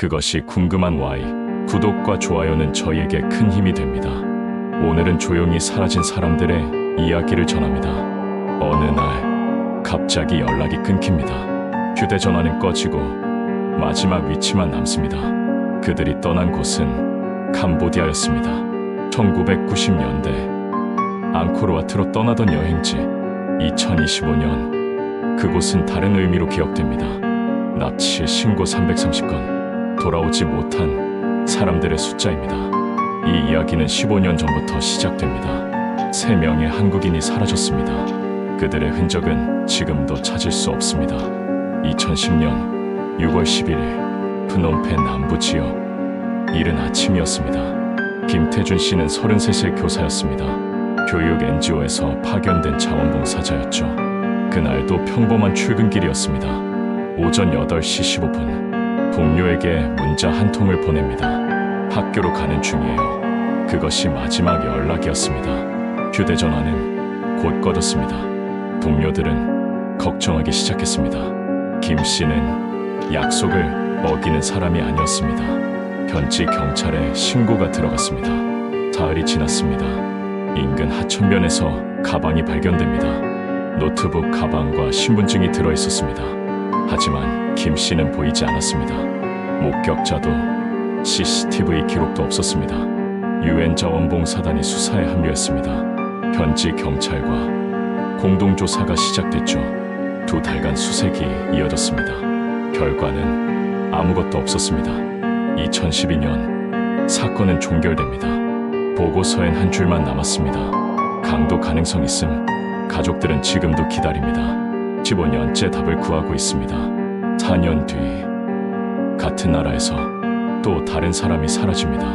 그것이 궁금한 Y. 구독과 좋아요는 저희에게 큰 힘이 됩니다. 오늘은 조용히 사라진 사람들의 이야기를 전합니다. 어느 날 갑자기 연락이 끊깁니다. 휴대전화는 꺼지고 마지막 위치만 남습니다. 그들이 떠난 곳은 캄보디아였습니다. 1990년대 앙코르와트로 떠나던 여행지. 2025년 그곳은 다른 의미로 기억됩니다. 납치 신고 330건, 돌아오지 못한 사람들의 숫자입니다. 이 이야기는 15년 전부터 시작됩니다. 3명의 한국인이 사라졌습니다. 그들의 흔적은 지금도 찾을 수 없습니다. 2010년 6월 11일 프놈펜 남부 지역 이른 아침이었습니다. 김태준 씨는 33세 교사였습니다. 교육 NGO에서 파견된 자원봉사자였죠. 그날도 평범한 출근길이었습니다. 오전 8시 15분 동료에게 문자 한 통을 보냅니다. 학교로 가는 중이에요. 그것이 마지막 연락이었습니다. 휴대전화는 곧 꺼졌습니다. 동료들은 걱정하기 시작했습니다. 김 씨는 약속을 어기는 사람이 아니었습니다. 현지 경찰에 신고가 들어갔습니다. 사흘이 지났습니다. 인근 하천변에서 가방이 발견됩니다. 노트북 가방과 신분증이 들어있었습니다. 하지만 김 씨는 보이지 않았습니다. 목격자도 CCTV 기록도 없었습니다. UN 자원봉사단이 수사에 합류했습니다. 현지 경찰과 공동조사가 시작됐죠. 2달간 수색이 이어졌습니다. 결과는 아무것도 없었습니다. 2012년 사건은 종결됩니다. 보고서엔 한 줄만 남았습니다. 강도 가능성 있음. 가족들은 지금도 기다립니다. 15년째 답을 구하고 있습니다. 4년 뒤 같은 나라에서 또 다른 사람이 사라집니다.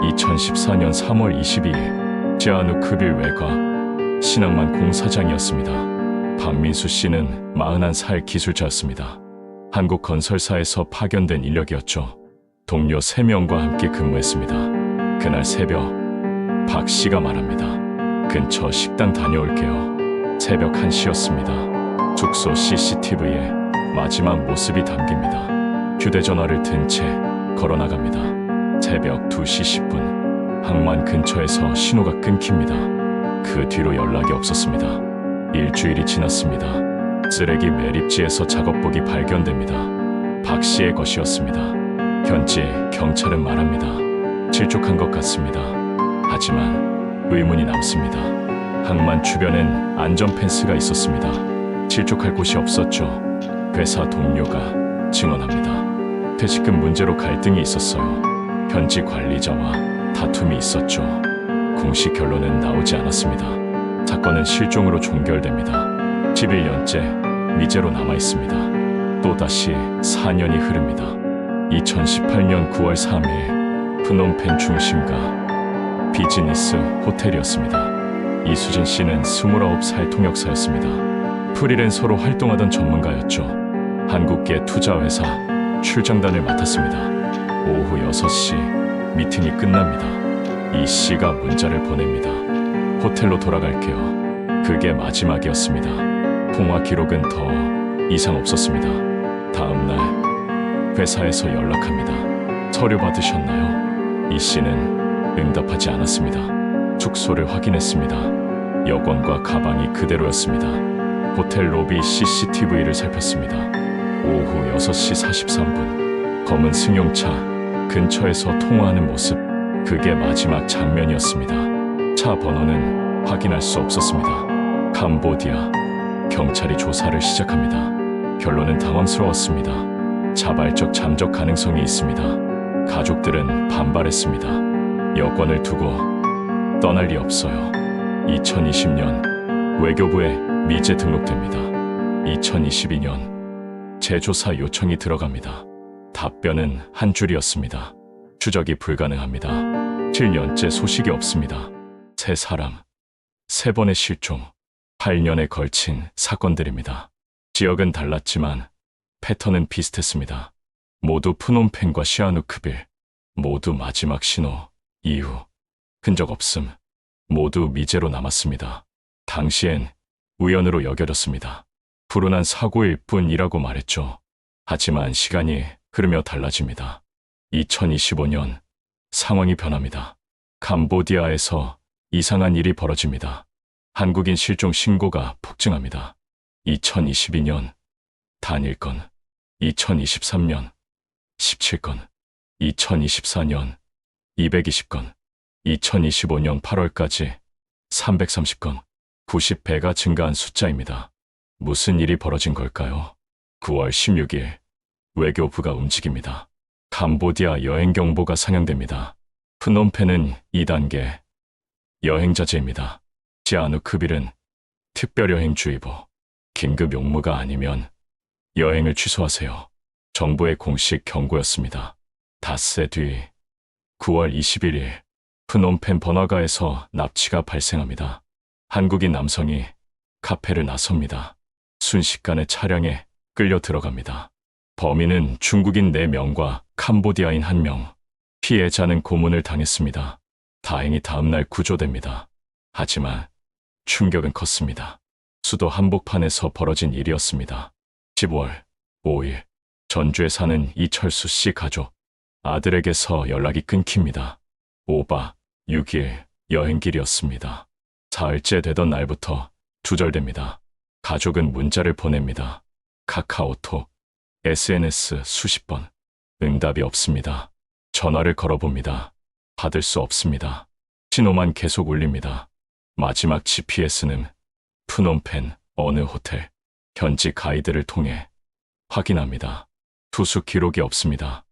2014년 3월 22일 지아누크빌 외과 신앙만 공사장이었습니다. 박민수 씨는 41살 기술자였습니다. 한국 건설사에서 파견된 인력이었죠. 동료 3명과 함께 근무했습니다. 그날 새벽 박 씨가 말합니다. 근처 식당 다녀올게요. 새벽 1시였습니다. 숙소 CCTV에 마지막 모습이 담깁니다. 휴대전화를 든 채 걸어나갑니다. 새벽 2시 10분 항만 근처에서 신호가 끊깁니다. 그 뒤로 연락이 없었습니다. 일주일이 지났습니다. 쓰레기 매립지에서 작업복이 발견됩니다. 박 씨의 것이었습니다. 현지 경찰은 말합니다. 실족한 것 같습니다. 하지만 의문이 남습니다. 항만 주변엔 안전 펜스가 있었습니다. 실족할 곳이 없었죠. 회사 동료가 증언합니다. 퇴직금 문제로 갈등이 있었어요. 현지 관리자와 다툼이 있었죠. 공식 결론은 나오지 않았습니다. 사건은 실종으로 종결됩니다. 11년째 미제로 남아있습니다. 또다시 4년이 흐릅니다. 2018년 9월 3일 프놈펜 중심가 비즈니스 호텔이었습니다. 이수진 씨는 29살 통역사였습니다. 프리랜서로 활동하던 전문가였죠. 한국계 투자회사 출장단을 맡았습니다. 오후 6시 미팅이 끝납니다. 이 씨가 문자를 보냅니다. 호텔로 돌아갈게요. 그게 마지막이었습니다. 통화 기록은 더 이상 없었습니다. 다음 날 회사에서 연락합니다. 서류 받으셨나요? 이 씨는 응답하지 않았습니다. 숙소를 확인했습니다. 여권과 가방이 그대로였습니다. 호텔 로비 CCTV를 살폈습니다. 오후 6시 43분 검은 승용차 근처에서 통화하는 모습. 그게 마지막 장면이었습니다. 차 번호는 확인할 수 없었습니다. 캄보디아 경찰이 조사를 시작합니다. 결론은 당황스러웠습니다. 자발적 잠적 가능성이 있습니다. 가족들은 반발했습니다. 여권을 두고 떠날 리 없어요. 2020년 외교부에 미제 등록됩니다. 2022년 재조사 요청이 들어갑니다. 답변은 한 줄이었습니다. 추적이 불가능합니다. 7년째 소식이 없습니다. 3사람, 3번의 실종, 8년에 걸친 사건들입니다. 지역은 달랐지만 패턴은 비슷했습니다. 모두 프놈펜과 시아누크빌, 모두 마지막 신호 이후 흔적 없음, 모두 미제로 남았습니다. 당시엔 우연으로 여겨졌습니다. 불운한 사고일 뿐이라고 말했죠. 하지만 시간이 흐르며 달라집니다. 2025년 상황이 변합니다. 캄보디아에서 이상한 일이 벌어집니다. 한국인 실종 신고가 폭증합니다. 2022년 단일건, 2023년 17건, 2024년 220건, 2025년 8월까지 330건, 90배가 증가한 숫자입니다. 무슨 일이 벌어진 걸까요? 9월 16일 외교부가 움직입니다. 캄보디아 여행 경보가 상향됩니다. 프놈펜은 2단계 여행 자제입니다. 시아누크빌은 특별여행주의보, 긴급 용무가 아니면 여행을 취소하세요. 정부의 공식 경고였습니다. 닷새 뒤 9월 21일 프놈펜 번화가에서 납치가 발생합니다. 한국인 남성이 카페를 나섭니다. 순식간에 차량에 끌려 들어갑니다. 범인은 중국인 4명과 캄보디아인 1명. 피해자는 고문을 당했습니다. 다행히 다음날 구조됩니다. 하지만 충격은 컸습니다. 수도 한복판에서 벌어진 일이었습니다. 10월 5일 전주에 사는 이철수 씨 가족. 아들에게서 연락이 끊깁니다. 5박 6일 여행길이었습니다. 사흘째 되던 날부터 두절됩니다. 가족은 문자를 보냅니다. 카카오톡, SNS 수십 번. 응답이 없습니다. 전화를 걸어봅니다. 받을 수 없습니다. 신호만 계속 울립니다. 마지막 GPS는 프놈펜 어느 호텔. 현지 가이드를 통해 확인합니다. 투숙 기록이 없습니다.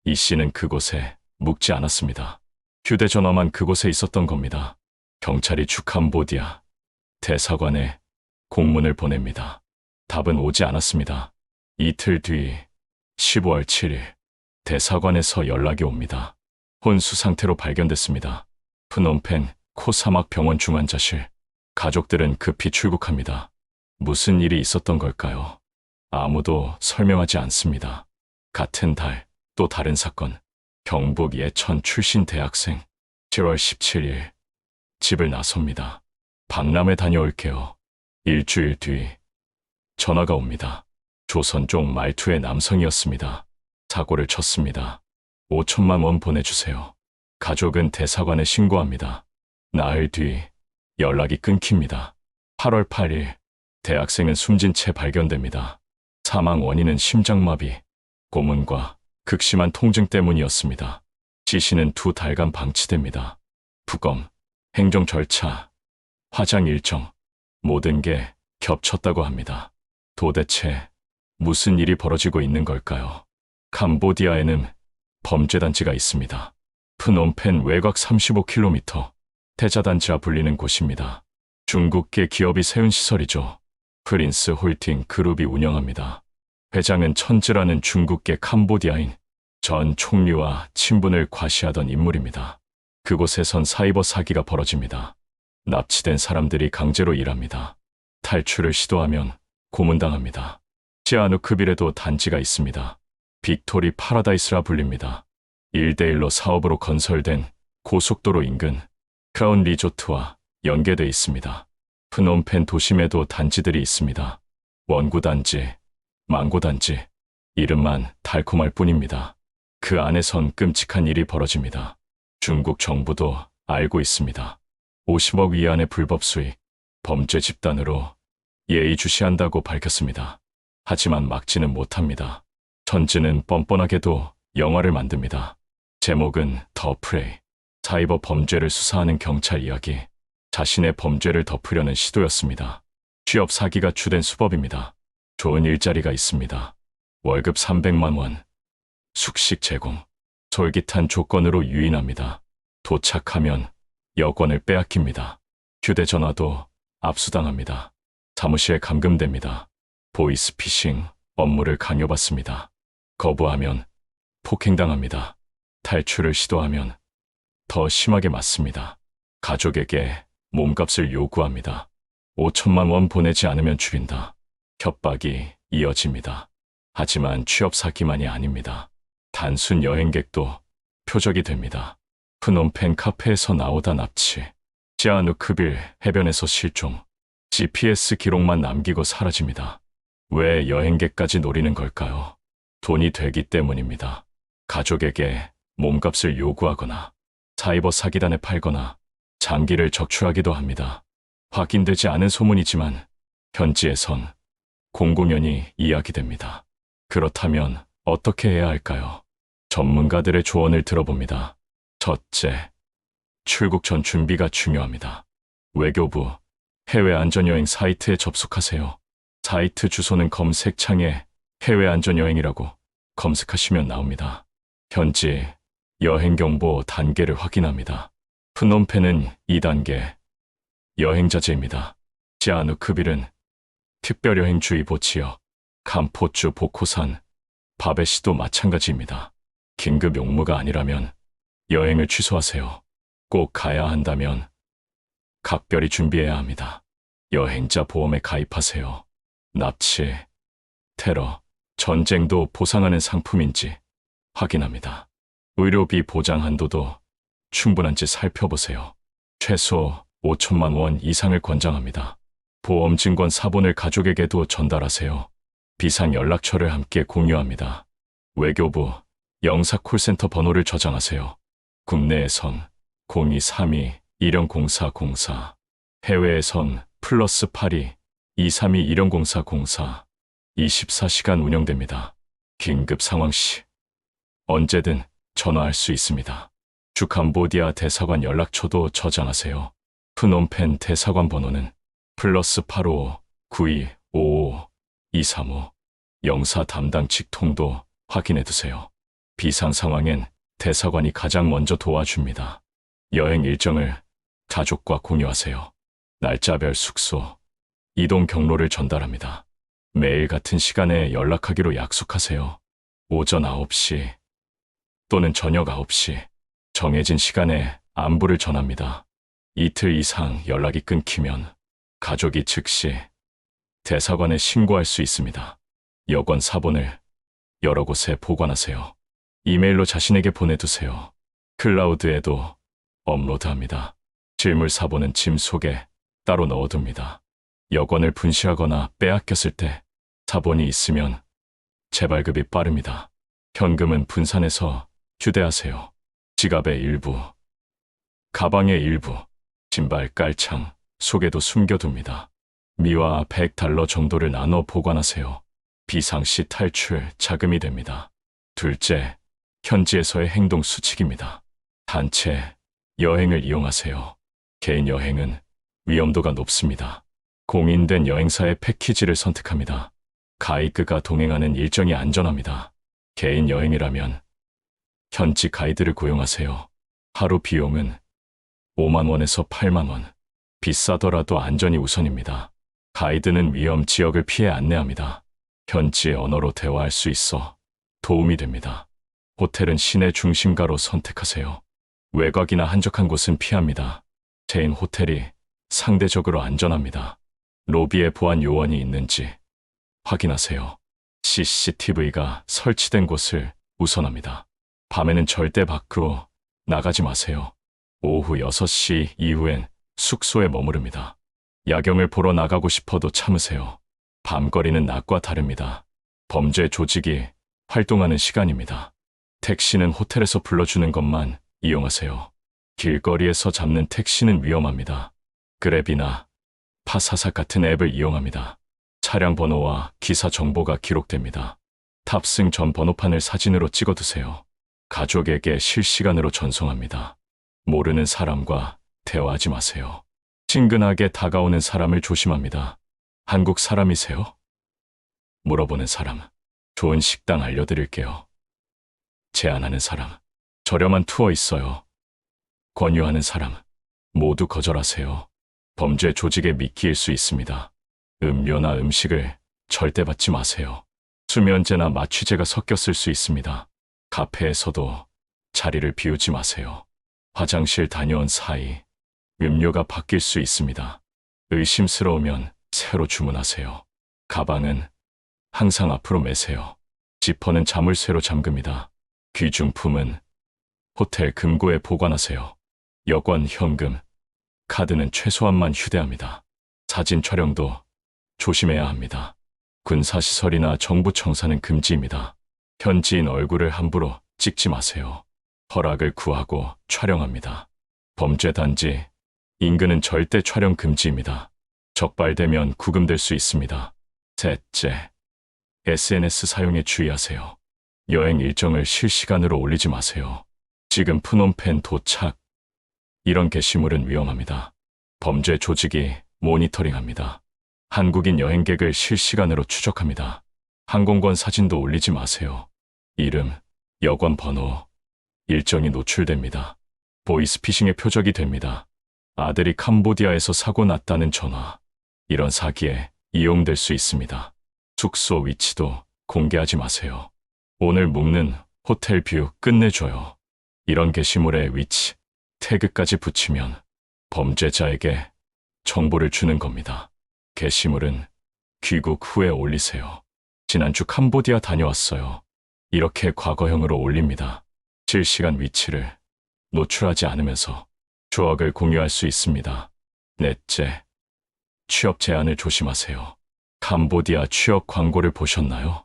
이 씨는 그곳에 묵지 않았습니다. 휴대전화만 그곳에 있었던 겁니다. 경찰이 주캄보디아 대사관에 공문을 보냅니다. 답은 오지 않았습니다. 이틀 뒤 15월 7일 대사관에서 연락이 옵니다. 혼수 상태로 발견됐습니다. 프놈펜 코사막 병원 중환자실. 가족들은 급히 출국합니다. 무슨 일이 있었던 걸까요? 아무도 설명하지 않습니다. 같은 달 또 다른 사건. 경북 예천 출신 대학생. 7월 17일 집을 나섭니다. 박람회 다녀올게요. 일주일 뒤 전화가 옵니다. 조선족 말투의 남성이었습니다. 사고를 쳤습니다. 5천만 원 보내주세요. 가족은 대사관에 신고합니다. 나흘 뒤 연락이 끊깁니다. 8월 8일 대학생은 숨진 채 발견됩니다. 사망 원인은 심장마비, 고문과 극심한 통증 때문이었습니다. 지시는 2달간 방치됩니다. 부검, 행정 절차, 화장 일정, 모든 게 겹쳤다고 합니다. 도대체 무슨 일이 벌어지고 있는 걸까요? 캄보디아에는 범죄단지가 있습니다. 프놈펜 외곽 35km, 태자단지라 불리는 곳입니다. 중국계 기업이 세운 시설이죠. 프린스 홀팅 그룹이 운영합니다. 회장은 천즈라는 중국계 캄보디아인 전 총리와 친분을 과시하던 인물입니다. 그곳에선 사이버 사기가 벌어집니다. 납치된 사람들이 강제로 일합니다. 탈출을 시도하면 고문당합니다. 시아누크빌에도 단지가 있습니다. 빅토리 파라다이스라 불립니다. 1대1로 사업으로 건설된 고속도로 인근 크라운 리조트와 연계돼 있습니다. 프놈펜 도심에도 단지들이 있습니다. 원구단지, 망고단지, 이름만 달콤할 뿐입니다. 그 안에선 끔찍한 일이 벌어집니다. 중국 정부도 알고 있습니다. 50억 위안의 불법 수익, 범죄 집단으로 예의주시한다고 밝혔습니다. 하지만 막지는 못합니다. 천지는 뻔뻔하게도 영화를 만듭니다. 제목은 더 프레이, 사이버 범죄를 수사하는 경찰 이야기. 자신의 범죄를 덮으려는 시도였습니다. 취업 사기가 주된 수법입니다. 좋은 일자리가 있습니다. 월급 300만 원, 숙식 제공, 솔깃한 조건으로 유인합니다. 도착하면 여권을 빼앗깁니다. 휴대전화도 압수당합니다. 사무실에 감금됩니다. 보이스피싱 업무를 강요받습니다. 거부하면 폭행당합니다. 탈출을 시도하면 더 심하게 맞습니다. 가족에게 몸값을 요구합니다. 5천만 원 보내지 않으면 죽인다. 협박이 이어집니다. 하지만 취업 사기만이 아닙니다. 단순 여행객도 표적이 됩니다. 프놈펜 카페에서 나오다 납치, 시아누크빌 해변에서 실종, GPS 기록만 남기고 사라집니다. 왜 여행객까지 노리는 걸까요? 돈이 되기 때문입니다. 가족에게 몸값을 요구하거나 사이버 사기단에 팔거나 장기를 적출하기도 합니다. 확인되지 않은 소문이지만 현지에선 공공연히 이야기됩니다. 그렇다면 어떻게 해야 할까요? 전문가들의 조언을 들어봅니다. 첫째, 출국 전 준비가 중요합니다. 외교부 해외 안전여행 사이트에 접속하세요. 사이트 주소는 검색창에 해외 안전여행이라고 검색하시면 나옵니다. 현지 여행 경보 단계를 확인합니다. 프놈펜은 2단계 여행자제입니다. 시아누크빌은 특별여행주의보 지역, 캄포주 보코산, 바베시도 마찬가지입니다. 긴급 용무가 아니라면 여행을 취소하세요. 꼭 가야 한다면 각별히 준비해야 합니다. 여행자 보험에 가입하세요. 납치, 테러, 전쟁도 보상하는 상품인지 확인합니다. 의료비 보장 한도도 충분한지 살펴보세요. 최소 5천만 원 이상을 권장합니다. 보험 증권 사본을 가족에게도 전달하세요. 비상 연락처를 함께 공유합니다. 외교부 영사 콜센터 번호를 저장하세요. 국내에선 0232-100404, 해외에선 +82 232-100404, 24시간 운영됩니다. 긴급 상황 시 언제든 전화할 수 있습니다. 주 캄보디아 대사관 연락처도 저장하세요. 프놈펜 대사관 번호는 +855 9255 235, 영사 담당 직통도 확인해두세요. 비상 상황엔 대사관이 가장 먼저 도와줍니다. 여행 일정을 가족과 공유하세요. 날짜별 숙소, 이동 경로를 전달합니다. 매일 같은 시간에 연락하기로 약속하세요. 오전 9시 또는 저녁 9시 정해진 시간에 안부를 전합니다. 이틀 이상 연락이 끊기면 가족이 즉시 대사관에 신고할 수 있습니다. 여권 사본을 여러 곳에 보관하세요. 이메일로 자신에게 보내두세요. 클라우드에도 업로드합니다. 실물 사본은 짐 속에 따로 넣어둡니다. 여권을 분실하거나 빼앗겼을 때 사본이 있으면 재발급이 빠릅니다. 현금은 분산해서 휴대하세요. 지갑의 일부, 가방의 일부, 신발 깔창 속에도 숨겨둡니다. 미화 100달러 정도를 나눠 보관하세요. 비상시 탈출 자금이 됩니다. 둘째, 현지에서의 행동 수칙입니다. 단체 여행을 이용하세요. 개인 여행은 위험도가 높습니다. 공인된 여행사의 패키지를 선택합니다. 가이드가 동행하는 일정이 안전합니다. 개인 여행이라면 현지 가이드를 고용하세요. 하루 비용은 5만 원에서 8만 원. 비싸더라도 안전이 우선입니다. 가이드는 위험 지역을 피해 안내합니다. 현지의 언어로 대화할 수 있어 도움이 됩니다. 호텔은 시내 중심가로 선택하세요. 외곽이나 한적한 곳은 피합니다. 체인 호텔이 상대적으로 안전합니다. 로비에 보안 요원이 있는지 확인하세요. CCTV가 설치된 곳을 우선합니다. 밤에는 절대 밖으로 나가지 마세요. 오후 6시 이후엔 숙소에 머무릅니다. 야경을 보러 나가고 싶어도 참으세요. 밤거리는 낮과 다릅니다. 범죄 조직이 활동하는 시간입니다. 택시는 호텔에서 불러주는 것만 이용하세요. 길거리에서 잡는 택시는 위험합니다. 그랩이나 파사삭 같은 앱을 이용합니다. 차량 번호와 기사 정보가 기록됩니다. 탑승 전 번호판을 사진으로 찍어두세요. 가족에게 실시간으로 전송합니다. 모르는 사람과 대화하지 마세요. 친근하게 다가오는 사람을 조심합니다. 한국 사람이세요? 물어보는 사람. 좋은 식당 알려드릴게요. 제안하는 사람. 저렴한 투어 있어요. 권유하는 사람. 모두 거절하세요. 범죄 조직에 미끼일 수 있습니다. 음료나 음식을 절대 받지 마세요. 수면제나 마취제가 섞였을 수 있습니다. 카페에서도 자리를 비우지 마세요. 화장실 다녀온 사이 음료가 바뀔 수 있습니다. 의심스러우면 새로 주문하세요. 가방은 항상 앞으로 매세요. 지퍼는 자물쇠로 잠깁니다. 귀중품은 호텔 금고에 보관하세요. 여권, 현금, 카드는 최소한만 휴대합니다. 사진 촬영도 조심해야 합니다. 군사시설이나 정부 청사는 금지입니다. 현지인 얼굴을 함부로 찍지 마세요. 허락을 구하고 촬영합니다. 범죄 단지 인근은 절대 촬영 금지입니다. 적발되면 구금될 수 있습니다. 셋째, SNS 사용에 주의하세요. 여행 일정을 실시간으로 올리지 마세요. 지금 프놈펜 도착. 이런 게시물은 위험합니다. 범죄 조직이 모니터링합니다. 한국인 여행객을 실시간으로 추적합니다. 항공권 사진도 올리지 마세요. 이름, 여권 번호, 일정이 노출됩니다. 보이스피싱의 표적이 됩니다. 아들이 캄보디아에서 사고 났다는 전화. 이런 사기에 이용될 수 있습니다. 숙소 위치도 공개하지 마세요. 오늘 묵는 호텔 뷰 끝내줘요. 이런 게시물의 위치, 태그까지 붙이면 범죄자에게 정보를 주는 겁니다. 게시물은 귀국 후에 올리세요. 지난주 캄보디아 다녀왔어요. 이렇게 과거형으로 올립니다. 실시간 위치를 노출하지 않으면서 추억을 공유할 수 있습니다. 넷째, 취업 제한을 조심하세요. 캄보디아 취업 광고를 보셨나요?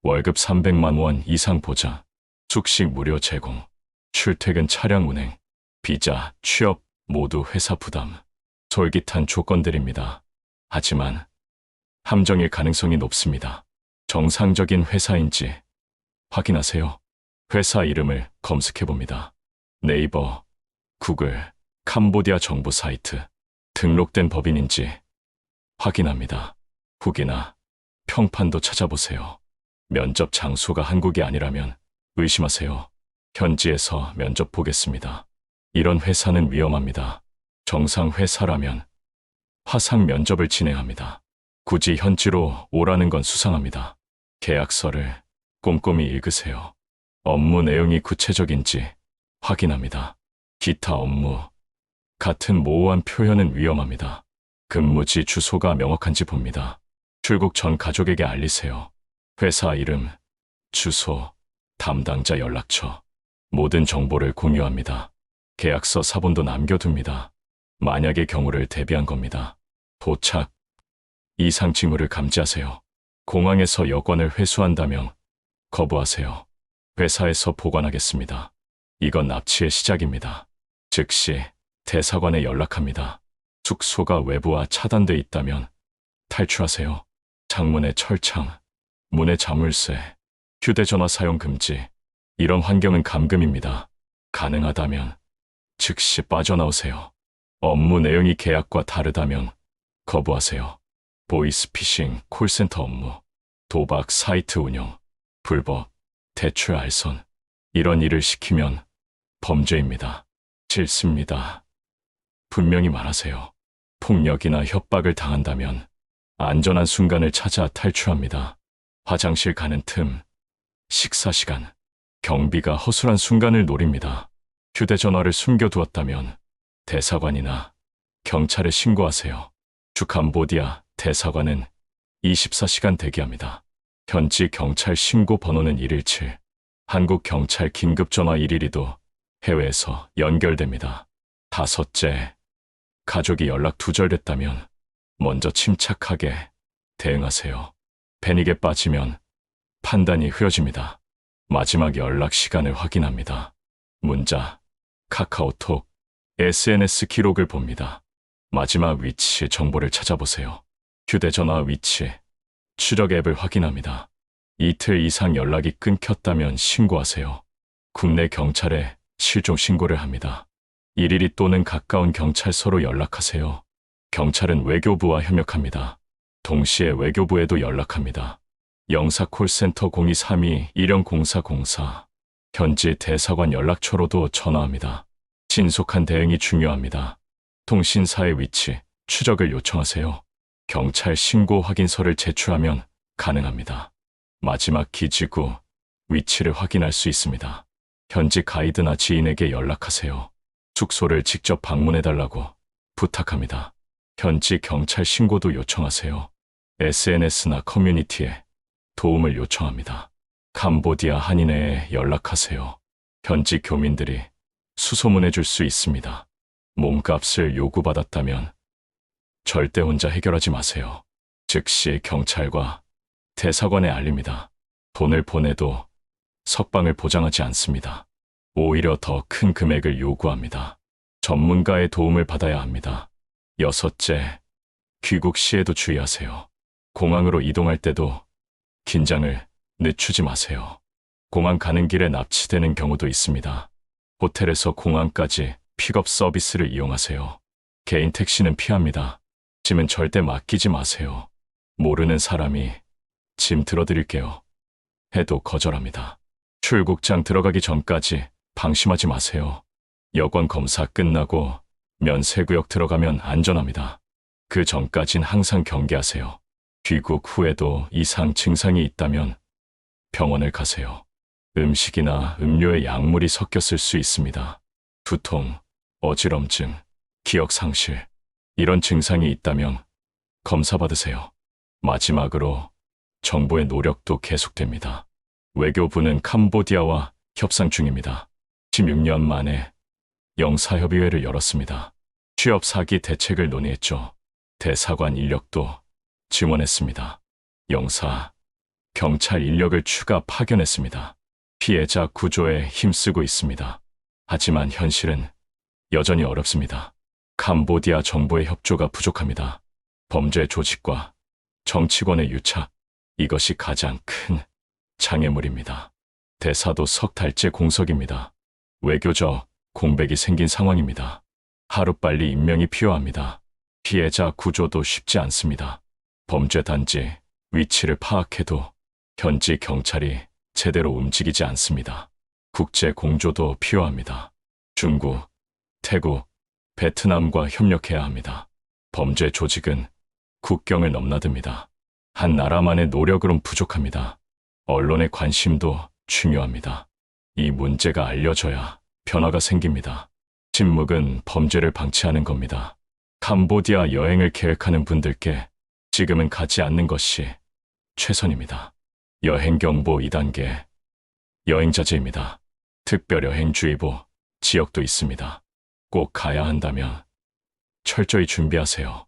월급 300만 원 이상 보장, 숙식 무료 제공, 출퇴근 차량 운행, 비자, 취업 모두 회사 부담, 솔깃한 조건들입니다. 하지만 함정일 가능성이 높습니다. 정상적인 회사인지 확인하세요. 회사 이름을 검색해봅니다. 네이버, 구글, 캄보디아 정부 사이트, 등록된 법인인지 확인합니다. 후기나 평판도 찾아보세요. 면접 장소가 한국이 아니라면 의심하세요. 현지에서 면접 보겠습니다. 이런 회사는 위험합니다. 정상 회사라면 화상 면접을 진행합니다. 굳이 현지로 오라는 건 수상합니다. 계약서를 꼼꼼히 읽으세요. 업무 내용이 구체적인지 확인합니다. 기타 업무 같은 모호한 표현은 위험합니다. 근무지 주소가 명확한지 봅니다. 출국 전 가족에게 알리세요. 회사 이름, 주소, 담당자 연락처, 모든 정보를 공유합니다. 계약서 사본도 남겨둡니다. 만약의 경우를 대비한 겁니다. 도착, 이상 징후를 감지하세요. 공항에서 여권을 회수한다면 거부하세요. 회사에서 보관하겠습니다. 이건 납치의 시작입니다. 즉시 대사관에 연락합니다. 숙소가 외부와 차단돼 있다면 탈출하세요. 창문에 철창, 문에 자물쇠, 휴대전화 사용 금지. 이런 환경은 감금입니다. 가능하다면 즉시 빠져나오세요. 업무 내용이 계약과 다르다면 거부하세요. 보이스피싱, 콜센터 업무, 도박 사이트 운영, 불법, 대출 알선. 이런 일을 시키면 범죄입니다. 싫습니다. 분명히 말하세요. 폭력이나 협박을 당한다면 안전한 순간을 찾아 탈출합니다. 화장실 가는 틈, 식사 시간, 경비가 허술한 순간을 노립니다. 휴대전화를 숨겨두었다면 대사관이나 경찰에 신고하세요. 캄보디아 대사관은 24시간 대기합니다. 현지 경찰 신고 번호는 117, 한국 경찰 긴급전화 112도 해외에서 연결됩니다. 다섯째, 가족이 연락 두절됐다면 먼저 침착하게 대응하세요. 패닉에 빠지면 판단이 흐려집니다. 마지막 연락 시간을 확인합니다. 문자, 카카오톡, SNS 기록을 봅니다. 마지막 위치 정보를 찾아보세요. 휴대전화 위치, 추적 앱을 확인합니다. 이틀 이상 연락이 끊겼다면 신고하세요. 국내 경찰에 실종 신고를 합니다. 112 또는 가까운 경찰서로 연락하세요. 경찰은 외교부와 협력합니다. 동시에 외교부에도 연락합니다. 영사 콜센터 0232-100404, 현지 대사관 연락처로도 전화합니다. 신속한 대응이 중요합니다. 통신사의 위치, 추적을 요청하세요. 경찰 신고 확인서를 제출하면 가능합니다. 마지막 기직 후 위치를 확인할 수 있습니다. 현지 가이드나 지인에게 연락하세요. 숙소를 직접 방문해달라고 부탁합니다. 현지 경찰 신고도 요청하세요. SNS나 커뮤니티에 도움을 요청합니다. 캄보디아 한인회에 연락하세요. 현지 교민들이 수소문해 줄 수 있습니다. 몸값을 요구받았다면 절대 혼자 해결하지 마세요. 즉시 경찰과 대사관에 알립니다. 돈을 보내도 석방을 보장하지 않습니다. 오히려 더 큰 금액을 요구합니다. 전문가의 도움을 받아야 합니다. 여섯째, 귀국 시에도 주의하세요. 공항으로 이동할 때도 긴장을 늦추지 마세요. 공항 가는 길에 납치되는 경우도 있습니다. 호텔에서 공항까지 픽업 서비스를 이용하세요. 개인 택시는 피합니다. 짐은 절대 맡기지 마세요. 모르는 사람이 짐 들어드릴게요 해도 거절합니다. 출국장 들어가기 전까지 방심하지 마세요. 여권 검사 끝나고 면세구역 들어가면 안전합니다. 그 전까진 항상 경계하세요. 귀국 후에도 이상 증상이 있다면 병원을 가세요. 음식이나 음료에 약물이 섞였을 수 있습니다. 두통, 어지럼증, 기억 상실, 이런 증상이 있다면 검사 받으세요. 마지막으로 정부의 노력도 계속됩니다. 외교부는 캄보디아와 협상 중입니다. 16년 만에 영사협의회를 열었습니다. 취업 사기 대책을 논의했죠. 대사관 인력도 증원했습니다. 영사, 경찰 인력을 추가 파견했습니다. 피해자 구조에 힘쓰고 있습니다. 하지만 현실은 여전히 어렵습니다. 캄보디아 정부의 협조가 부족합니다. 범죄 조직과 정치권의 유착, 이것이 가장 큰 장애물입니다. 대사도 석 달째 공석입니다. 외교적 공백이 생긴 상황입니다. 하루빨리 임명이 필요합니다. 피해자 구조도 쉽지 않습니다. 범죄 단지 위치를 파악해도 현지 경찰이 제대로 움직이지 않습니다. 국제 공조도 필요합니다. 중국, 태국, 베트남과 협력해야 합니다. 범죄 조직은 국경을 넘나듭니다. 한 나라만의 노력으론 부족합니다. 언론의 관심도 중요합니다. 이 문제가 알려져야 변화가 생깁니다. 침묵은 범죄를 방치하는 겁니다. 캄보디아 여행을 계획하는 분들께 지금은 가지 않는 것이 최선입니다. 여행경보 2단계, 여행자제입니다. 특별여행주의보, 지역도 있습니다. 꼭 가야 한다면 철저히 준비하세요.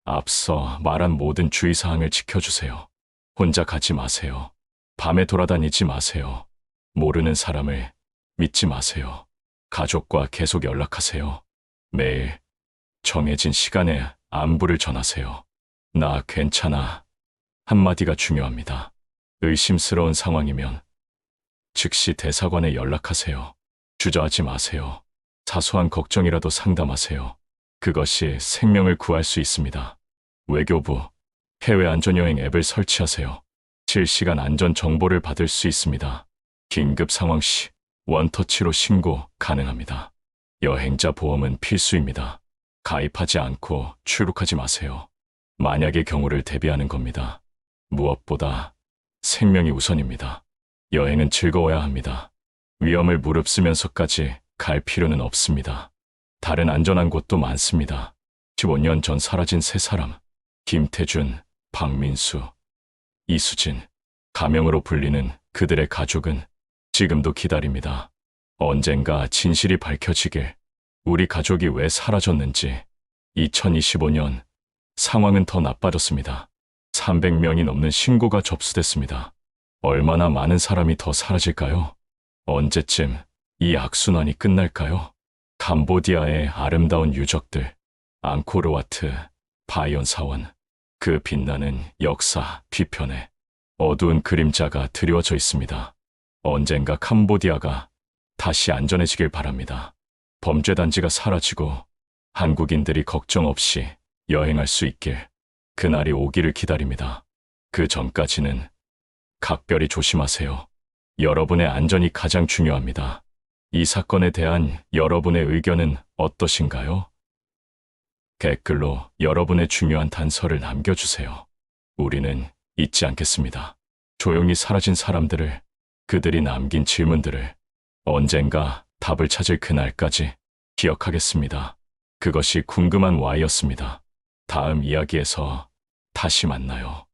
앞서 말한 모든 주의사항을 지켜주세요. 혼자 가지 마세요. 밤에 돌아다니지 마세요. 모르는 사람을 믿지 마세요. 가족과 계속 연락하세요. 매일 정해진 시간에 안부를 전하세요. 나 괜찮아. 한마디가 중요합니다. 의심스러운 상황이면 즉시 대사관에 연락하세요. 주저하지 마세요. 사소한 걱정이라도 상담하세요. 그것이 생명을 구할 수 있습니다. 외교부 해외 안전여행 앱을 설치하세요. 실시간 안전 정보를 받을 수 있습니다. 긴급 상황 시 원터치로 신고 가능합니다. 여행자 보험은 필수입니다. 가입하지 않고 출국하지 마세요. 만약의 경우를 대비하는 겁니다. 무엇보다 생명이 우선입니다. 여행은 즐거워야 합니다. 위험을 무릅쓰면서까지 갈 필요는 없습니다. 다른 안전한 곳도 많습니다. 15년 전 사라진 세 사람, 김태준, 박민수, 이수진, 가명으로 불리는 그들의 가족은 지금도 기다립니다. 언젠가 진실이 밝혀지길. 우리 가족이 왜 사라졌는지. 2025년 상황은 더 나빠졌습니다. 300명이 넘는 신고가 접수됐습니다. 얼마나 많은 사람이 더 사라질까요? 언제쯤 이 악순환이 끝날까요? 캄보디아의 아름다운 유적들, 앙코르와트, 바이온 사원, 그 빛나는 역사 뒤편에 어두운 그림자가 드리워져 있습니다. 언젠가 캄보디아가 다시 안전해지길 바랍니다. 범죄 단지가 사라지고 한국인들이 걱정 없이 여행할 수 있길, 그날이 오기를 기다립니다. 그 전까지는 각별히 조심하세요. 여러분의 안전이 가장 중요합니다. 이 사건에 대한 여러분의 의견은 어떠신가요? 댓글로 여러분의 중요한 단서를 남겨주세요. 우리는 잊지 않겠습니다. 조용히 사라진 사람들을, 그들이 남긴 질문들을 언젠가 답을 찾을 그날까지 기억하겠습니다. 그것이 궁금한 Y였습니다. 다음 이야기에서 다시 만나요.